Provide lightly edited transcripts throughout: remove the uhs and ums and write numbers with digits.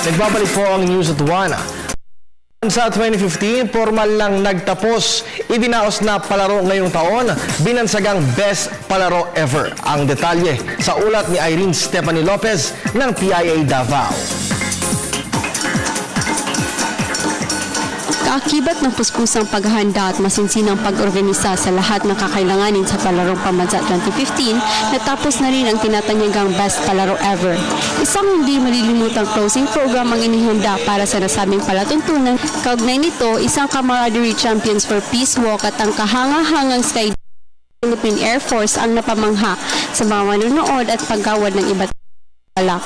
Nagbabalik po ang News at 1. Sa 2015, formal lang nagtapos. Idinaos na palaro ngayong taon, binansagang Best Palaro Ever. Ang detalye sa ulat ni Irene Stephanie Lopez ng PIA Davao. Kaakibat ng puspusang paghahanda at masinsinang pag-organisa sa lahat ng kakailanganin sa Palarong Pambansa 2015, natapos na rin ang tinatanyagang Best Palaro Ever. Isang hindi malilimutang closing program ang inihanda para sa nasabing palatuntunan. Kaugnay nito, isang camaraderie champions for peace walk at ang kahanga-hangang sky Philippine Air Force ang napamangha sa mga manunood at paggawad ng iba't balak.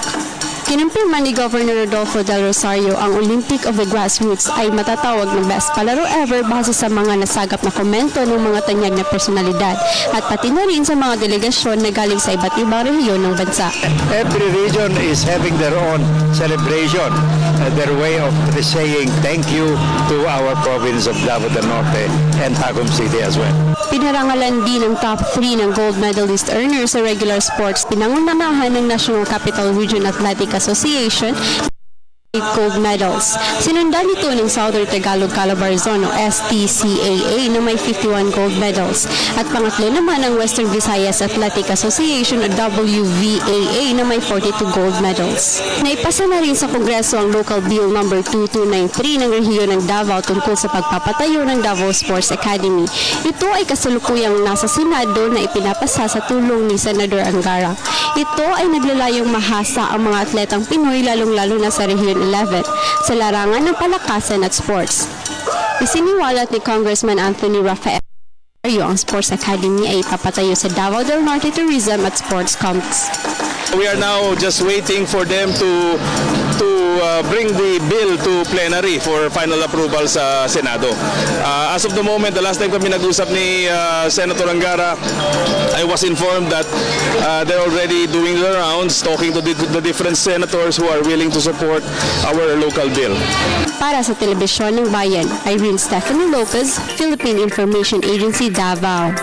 Kinumpirma ni Governor Rodolfo Del Rosario ang Olympic of the Grassroots ay matatawag ng Best Palaro Ever base sa mga nasagap na komento ng mga tanyag na personalidad at pati na rin sa mga delegasyon na galing sa iba't ibang rehiyon ng bansa. Every region is having their own celebration, their way of saying thank you to our province of Davao del Norte and Tagum City as well. Pinarangalan din ang top 3 ng gold medalist earners sa regular sports, pinangunanahan ng National Capital Region Athletic Association gold medals. Sinundan nito ng Southern Tagalog Calabar Zone o STCAA na may 51 gold medals. At pangatlo naman ang Western Visayas Athletic Association o WVAA na may 42 gold medals. Naipasa na rin sa Kongreso ang Local Bill No. 2293 ng rehiyon ng Davao tungkol sa pagpapatayo ng Davao Sports Academy. Ito ay kasalukuyang nasa Senado na ipinapasa sa tulong ni Senador Angara. Ito ay naglalayong mahasa ang mga atletang Pinoy lalong-lalo na sa rehiyon 11 sa larangan ng palakasan at sports. Isiniwalat ni Congressman Anthony Rafael ang Sports Academy ay ipapatayo sa Davao del Norte Tourism at Sports Complex. We are now just waiting for them to bring the bill to plenary for final approval sa Senado. As of the moment, the last time kami nag-usap ni Senator Angara, I was informed that they're already doing the rounds, talking to the different senators who are willing to support our local bill. Para sa Telebisyon ng Bayan, Irene Stephanie Lopez, Philippine Information Agency, Davao.